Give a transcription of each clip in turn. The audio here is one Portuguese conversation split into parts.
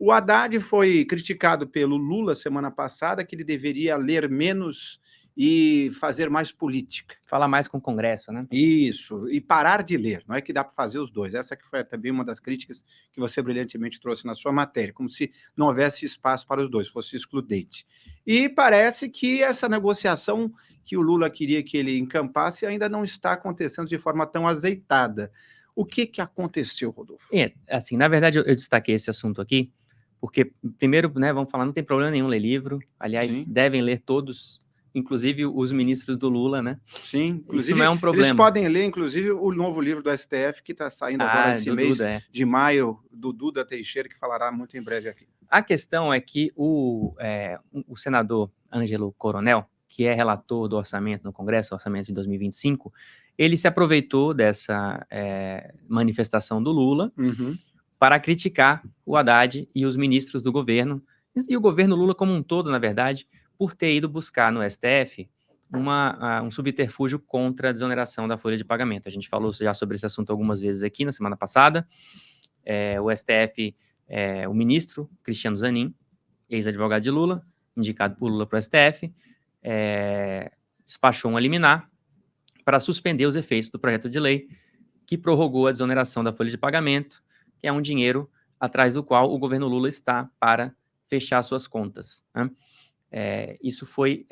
O Haddad foi criticado pelo Lula semana passada, que ele deveria ler menos e fazer mais política. Falar mais com o Congresso, né? Isso, e parar de ler, não é que dá para fazer os dois. Essa que foi também uma das críticas que você brilhantemente trouxe na sua matéria, como se não houvesse espaço para os dois, fosse excludente. E parece que essa negociação que o Lula queria que ele encampasse ainda não está acontecendo de forma tão azeitada. O que aconteceu, Rodolfo? Assim, na verdade, eu destaquei esse assunto aqui, porque, primeiro, né, vamos falar, não tem problema nenhum ler livro, aliás, Sim. devem ler todos, inclusive os ministros do Lula, né? Sim, inclusive, isso não é um problema. Eles podem ler, inclusive, o novo livro do STF, que está saindo agora esse mês de maio, do Duda Teixeira, que falará muito em breve aqui. A questão é que o senador Ângelo Coronel, que é relator do orçamento no Congresso, orçamento de 2025, ele se aproveitou dessa manifestação do Lula para criticar o Haddad e os ministros do governo, e o governo Lula como um todo, na verdade, por ter ido buscar no STF um subterfúgio contra a desoneração da folha de pagamento. A gente falou já sobre esse assunto algumas vezes aqui na semana passada. O STF, o ministro Cristiano Zanin, ex-advogado de Lula, indicado por Lula para o STF, despachou uma liminar para suspender os efeitos do projeto de lei que prorrogou a desoneração da folha de pagamento, que é um dinheiro atrás do qual o governo Lula está para fechar suas contas, né? Isso foi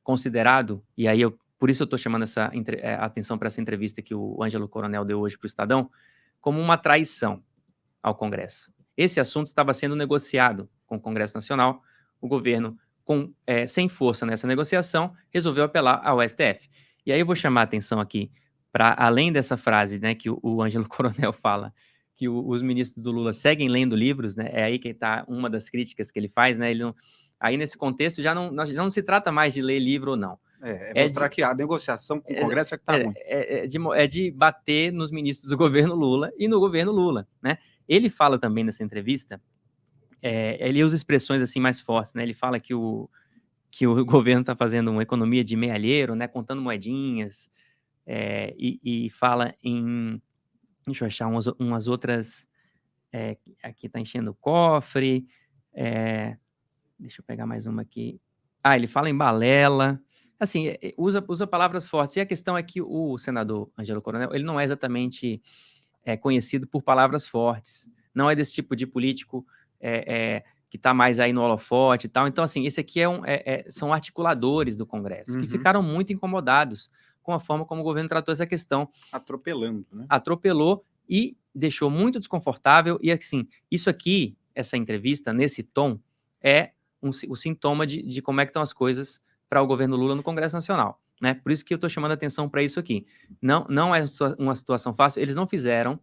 considerado, e aí por isso eu estou chamando a atenção para essa entrevista que o Ângelo Coronel deu hoje para o Estadão, como uma traição ao Congresso. Esse assunto estava sendo negociado com o Congresso Nacional, o governo, sem força nessa negociação, resolveu apelar ao STF. E aí eu vou chamar a atenção aqui para, além dessa frase, né, que o Ângelo Coronel fala, que os ministros do Lula seguem lendo livros, né, é aí que está uma das críticas que ele faz, né, aí nesse contexto já não se trata mais de ler livro ou não. Mostrar que a negociação com o Congresso é que está ruim. É de bater nos ministros do governo Lula e no governo Lula, né? Ele fala também nessa entrevista, ele usa expressões assim mais fortes, né? Ele fala que o governo está fazendo uma economia de mealheiro, né? Contando moedinhas, e fala em... Deixa eu achar umas outras... aqui está enchendo o cofre. Deixa eu pegar mais uma aqui. Ele fala em balela. Assim, usa palavras fortes. E a questão é que o senador Ângelo Coronel, ele não é exatamente conhecido por palavras fortes. Não é desse tipo de político que está mais aí no holofote e tal. Então, assim, esse aqui são articuladores do Congresso, que ficaram muito incomodados com a forma como o governo tratou essa questão. Atropelando, né? Atropelou e deixou muito desconfortável. E, assim, isso aqui, essa entrevista, nesse tom, o sintoma de como é que estão as coisas para o governo Lula no Congresso Nacional, né? Por isso que eu estou chamando a atenção para isso aqui. Não é uma situação fácil, eles não fizeram,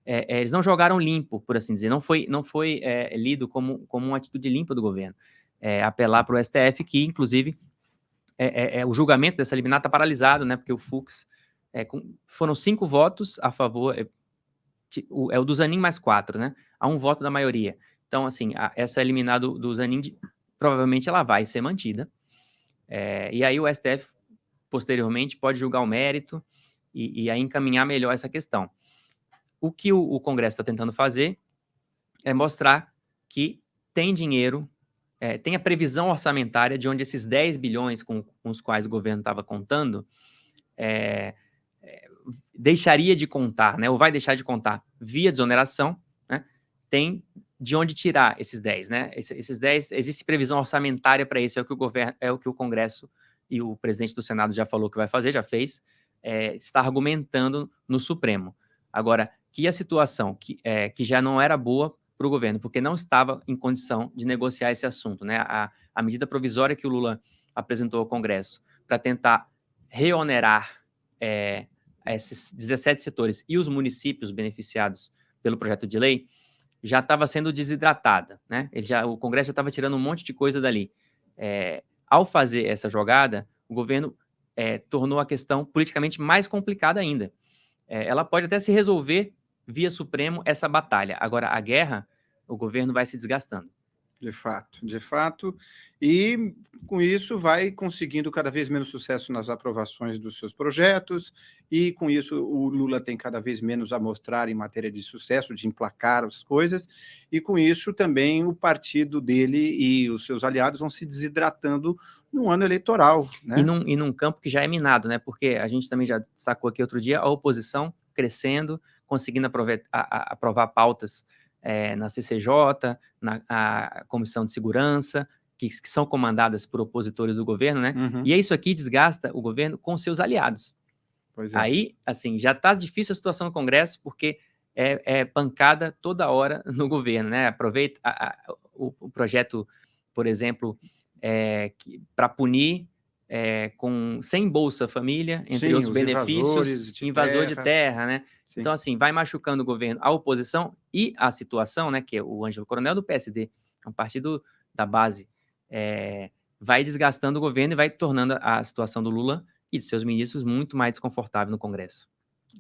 eles não jogaram limpo, por assim dizer, não foi lido como uma atitude limpa do governo. Apelar para o STF, que inclusive o julgamento dessa liminar está paralisado, né? Porque o Fux, foram 5 votos a favor, o do Zanin mais 4, né? Há um voto da maioria. Então, assim, essa liminar do Zanin, provavelmente ela vai ser mantida. E aí o STF, posteriormente, pode julgar o mérito e aí encaminhar melhor essa questão. O que o Congresso está tentando fazer é mostrar que tem dinheiro, tem a previsão orçamentária de onde esses 10 bilhões com os quais o governo estava contando deixaria de contar, né, ou vai deixar de contar via desoneração, né, tem de onde tirar esses 10, né? Esses 10, existe previsão orçamentária para isso, é o que o Congresso e o presidente do Senado já falou que vai fazer, já fez, está argumentando no Supremo. Agora, que a situação que já não era boa para o governo, porque não estava em condição de negociar esse assunto, né? A medida provisória que o Lula apresentou ao Congresso para tentar reonerar esses 17 setores e os municípios beneficiados pelo projeto de lei, já estava sendo desidratada, né? O Congresso já estava tirando um monte de coisa dali. Ao fazer essa jogada, o governo tornou a questão politicamente mais complicada ainda. Ela pode até se resolver via Supremo essa batalha. Agora, a guerra, o governo vai se desgastando. De fato, de fato. E com isso vai conseguindo cada vez menos sucesso nas aprovações dos seus projetos, e com isso o Lula tem cada vez menos a mostrar em matéria de sucesso, de emplacar as coisas, e com isso também o partido dele e os seus aliados vão se desidratando no ano eleitoral, né? E num campo que já é minado, né? Porque a gente também já destacou aqui outro dia a oposição crescendo, conseguindo aprovar pautas na CCJ, a Comissão de Segurança, que são comandadas por opositores do governo, né? Uhum. E isso aqui desgasta o governo com seus aliados. Pois é. Aí, assim, já está difícil a situação no Congresso, porque é pancada toda hora no governo, né? Aproveita o projeto, por exemplo, para punir sem Bolsa Família, entre Sim, outros os benefícios, invasor de terra, né? Sim. Então, assim, vai machucando o governo, a oposição e a situação, né? Que é o Ângelo Coronel do PSD, é um partido da base, vai desgastando o governo e vai tornando a situação do Lula e de seus ministros muito mais desconfortável no Congresso.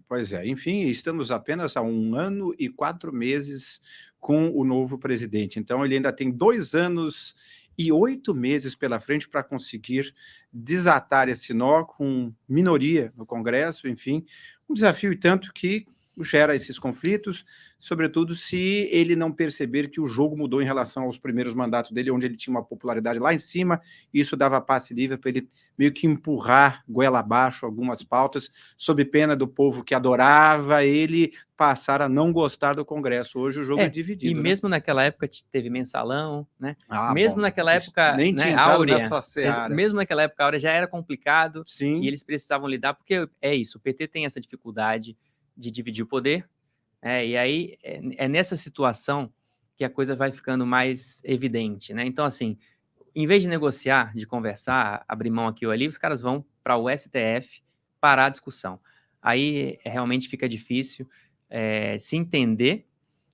Pois é, enfim, estamos apenas há 1 ano e 4 meses com o novo presidente, então ele ainda tem 2 anos e 8 meses pela frente para conseguir desatar esse nó com minoria no Congresso, enfim, um desafio e tanto que gera esses conflitos, sobretudo se ele não perceber que o jogo mudou em relação aos primeiros mandatos dele, onde ele tinha uma popularidade lá em cima, e isso dava passe livre para ele meio que empurrar goela abaixo algumas pautas, sob pena do povo que adorava ele passar a não gostar do Congresso. Hoje o jogo é dividido, e né? mesmo naquela época teve mensalão, né? Ah, mesmo bom, naquela época, nem né, tinha entrado áurea, nessa seara. mesmo naquela época áurea já era complicado, Sim. e eles precisavam lidar, porque é isso, o PT tem essa dificuldade de dividir o poder, e aí é nessa situação que a coisa vai ficando mais evidente, né? Então, assim, em vez de negociar, de conversar, abrir mão aqui ou ali, os caras vão para o STF parar a discussão. Aí realmente fica difícil se entender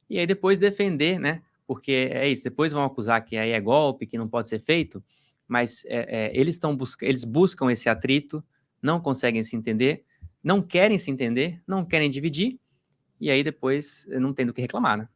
e aí depois defender, né? Porque é isso, depois vão acusar que aí é golpe, que não pode ser feito, mas eles buscam esse atrito, não conseguem se entender, não querem se entender, não querem dividir, e aí depois não tem do que reclamar, né?